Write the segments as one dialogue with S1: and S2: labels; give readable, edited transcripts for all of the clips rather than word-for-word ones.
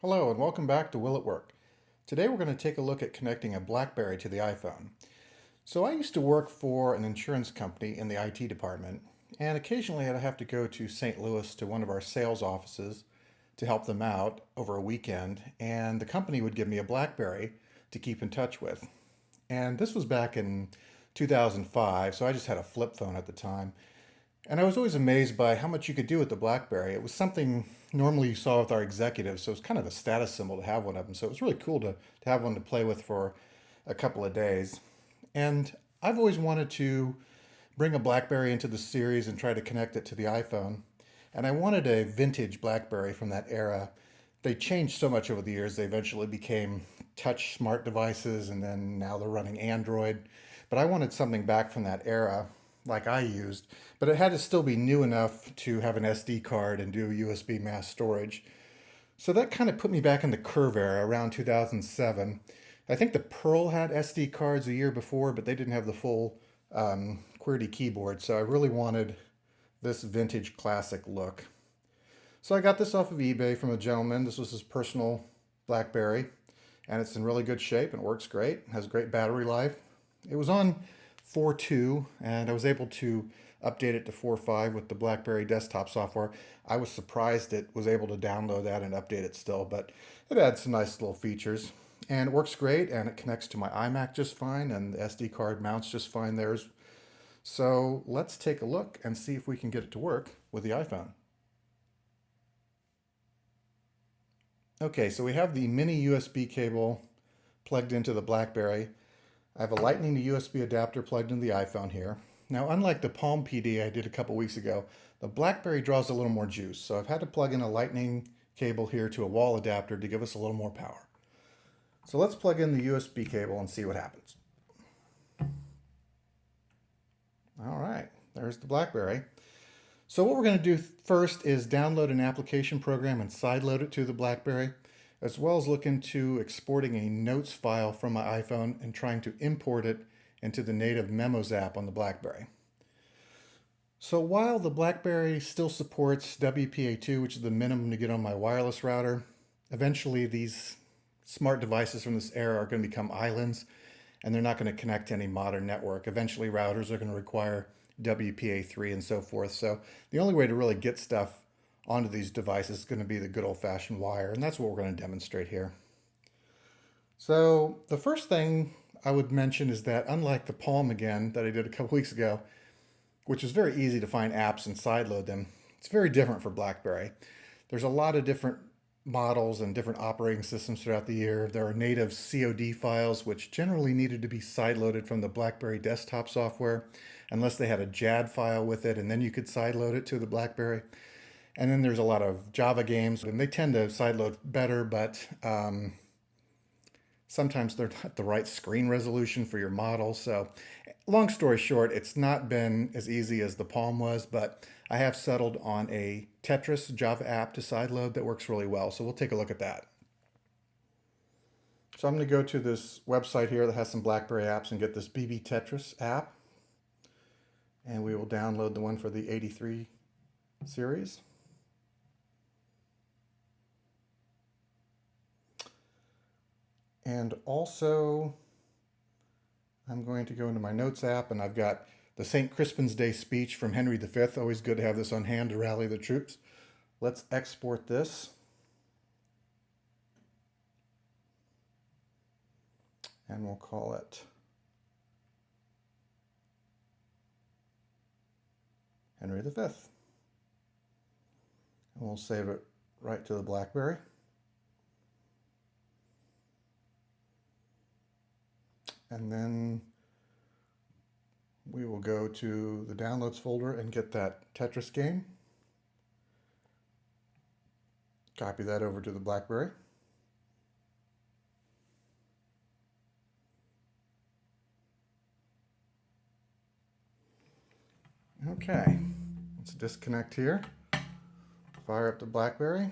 S1: Hello and welcome back to Will It Work. Today we're going to take a look at connecting a BlackBerry to the iPhone. So I used to work for an insurance company in the IT department, and occasionally I'd have to go to St. Louis to one of our sales offices to help them out over a weekend, and the company would give me a BlackBerry to keep in touch with. And this was back in 2005, so I just had a flip phone at the time. And I was always amazed by how much you could do with the BlackBerry. It was something normally you saw with our executives, so it was kind of a status symbol to have one of them. So it was really cool to have one to play with for a couple of days. And I've always wanted to bring a BlackBerry into the series and try to connect it to the iPhone. And I wanted a vintage BlackBerry from that era. They changed so much over the years. They eventually became touch smart devices, and then now they're running Android. But I wanted something back from that era like I used, but it had to still be new enough to have an SD card and do USB mass storage. So that kind of put me back in the Curve era around 2007. I think the Pearl had SD cards a year before, but they didn't have the full QWERTY keyboard, so I really wanted this vintage classic look. So I got this off of eBay from a gentleman. This was his personal BlackBerry, and it's in really good shape and works great. It has great battery life. It was on 4.2, and I was able to update it to 4.5 with the BlackBerry desktop software. I was surprised it was able to download that and update it still, but it had some nice little features. And it works great, and it connects to my iMac just fine, and the SD card mounts just fine there. So let's take a look and see if we can get it to work with the iPhone. Okay, so we have the mini USB cable plugged into the BlackBerry. I have a Lightning to USB adapter plugged into the iPhone here. Now, unlike the Palm PD I did a couple weeks ago, the BlackBerry draws a little more juice, so I've had to plug in a Lightning cable here to a wall adapter to give us a little more power. So let's plug in the USB cable and see what happens. All right, there's the BlackBerry. So what we're going to do first is download an application program and sideload it to the BlackBerry, as well as look into exporting a notes file from my iPhone and trying to import it into the native Memos app on the BlackBerry. So while the BlackBerry still supports WPA2, which is the minimum to get on my wireless router, eventually these smart devices from this era are going to become islands, and they're not going to connect to any modern network. Eventually routers are going to require WPA3 and so forth. So the only way to really get stuff onto these devices is going to be the good old-fashioned wire, and that's what we're going to demonstrate here. So the first thing I would mention is that unlike the Palm again that I did a couple weeks ago, which is very easy to find apps and sideload them, it's very different for BlackBerry. There's a lot of different models and different operating systems throughout the year. There are native COD files, which generally needed to be sideloaded from the BlackBerry desktop software, unless they had a JAD file with it, and then you could sideload it to the BlackBerry. And then there's a lot of Java games, and they tend to sideload better, but sometimes they're not the right screen resolution for your model. So long story short, it's not been as easy as the Palm was, but I have settled on a Tetris Java app to sideload that works really well. So we'll take a look at that. So I'm going to go to this website here that has some BlackBerry apps and get this BB Tetris app. And we will download the one for the 83 series. And also, I'm going to go into my Notes app, and I've got the St. Crispin's Day speech from Henry V. Always good to have this on hand to rally the troops. Let's export this. And we'll call it Henry V. And we'll save it right to the BlackBerry. And then we will go to the downloads folder and get that Tetris game. Copy that over to the BlackBerry. Okay, let's disconnect here. Fire up the BlackBerry.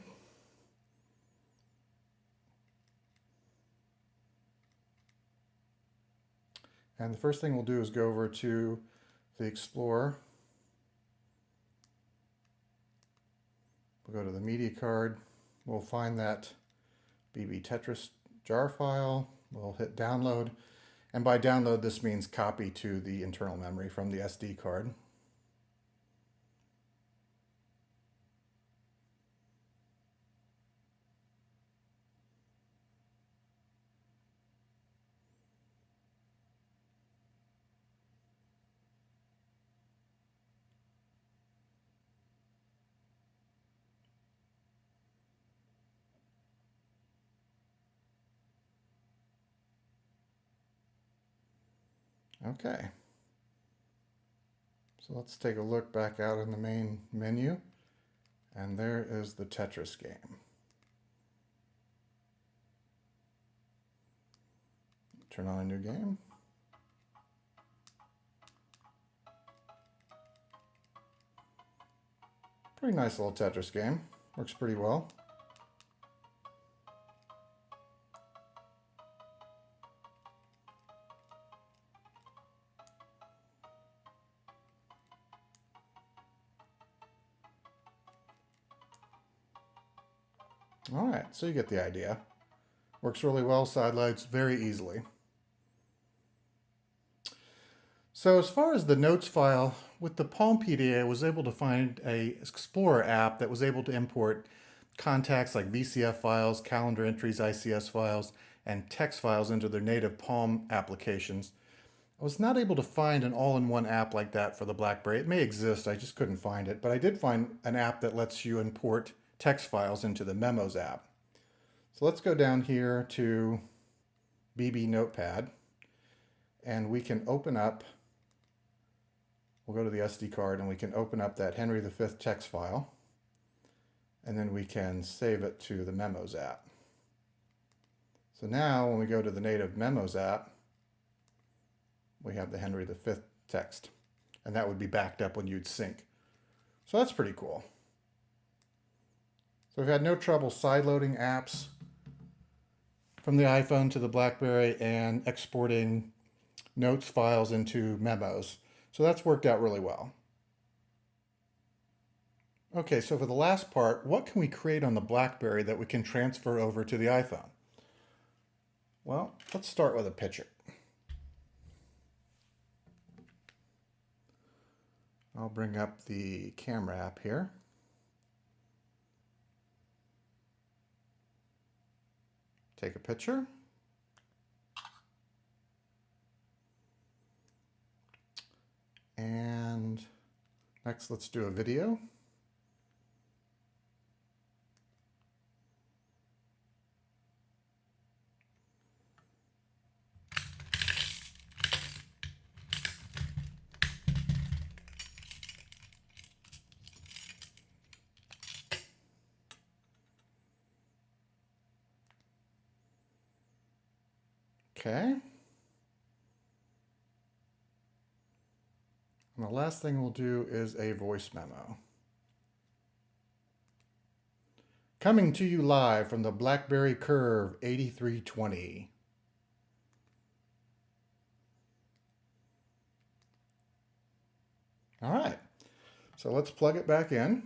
S1: And the first thing we'll do is go over to the Explorer. We'll go to the media card. We'll find that BB Tetris jar file. We'll hit download. And by download, this means copy to the internal memory from the SD card. Okay. So let's take a look back out in the main menu. And there is the Tetris game. Turn on a new game. Pretty nice little Tetris game. Works pretty well. All right, so you get the idea. Works really well, side loads very easily. So as far as the notes file, with the Palm PDA, I was able to find a Explorer app that was able to import contacts like VCF files, calendar entries, ICS files, and text files into their native Palm applications. I was not able to find an all-in-one app like that for the BlackBerry. It may exist, I just couldn't find it, but I did find an app that lets you import text files into the Memos app. So let's go down here to BB Notepad, and we can open up, we'll go to the SD card, and we can open up that Henry V text file, and then we can save it to the Memos app. So now when we go to the native Memos app, we have the Henry V text, and that would be backed up when you'd sync. So that's pretty cool. So we've had no trouble sideloading apps from the iPhone to the BlackBerry and exporting notes files into Memos. So that's worked out really well. Okay, so for the last part, what can we create on the BlackBerry that we can transfer over to the iPhone? Well, let's start with a picture. I'll bring up the camera app here. Take a picture. And next, let's do a video. Okay. And the last thing we'll do is a voice memo. Coming to you live from the Blackberry Curve 8320. All right, so let's plug it back in.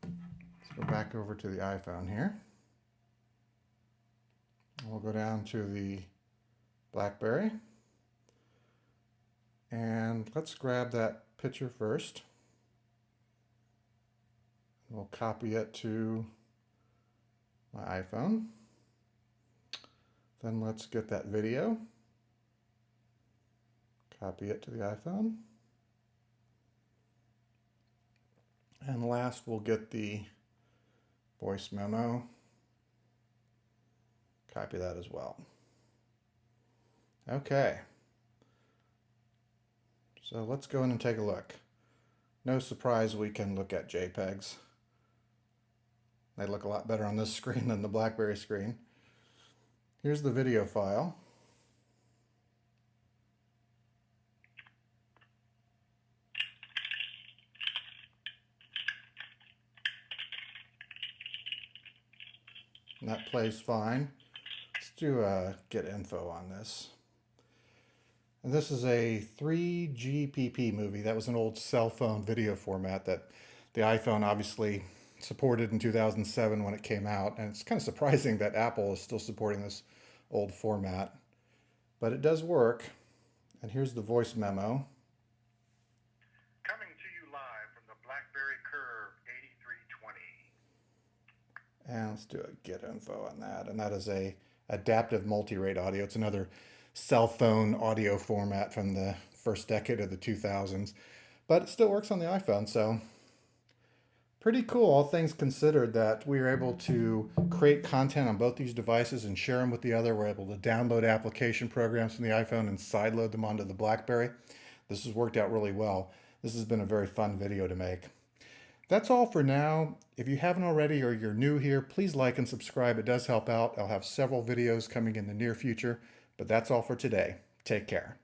S1: Let's go back over to the iPhone here. We'll go down to the BlackBerry. And let's grab that picture first. We'll copy it to my iPhone. Then let's get that video. Copy it to the iPhone. And last, we'll get the voice memo. Copy that as well. Okay. So let's go in and take a look. No surprise, we can look at JPEGs. They look a lot better on this screen than the BlackBerry screen. Here's the video file. And that plays fine. Let's do a get info on this. And this is a 3GPP movie. That was an old cell phone video format that the iPhone obviously supported in 2007 when it came out, and it's kind of surprising that Apple is still supporting this old format, but it does work. And here's the voice memo.
S2: Coming to you live from the Blackberry Curve 8320.
S1: And let's do a get info on that. And that is a adaptive multi-rate audio. It's another cell phone audio format from the first decade of the 2000s, but it still works on the iPhone. So pretty cool, all things considered, that we were able to create content on both these devices and share them with the other. We're able to download application programs from the iPhone and sideload them onto the Blackberry. This has worked out really well. This has been a very fun video to make. That's all for now. If you haven't already or you're new here, please like and subscribe. It does help out. I'll have several videos coming in the near future, but that's all for today. Take care.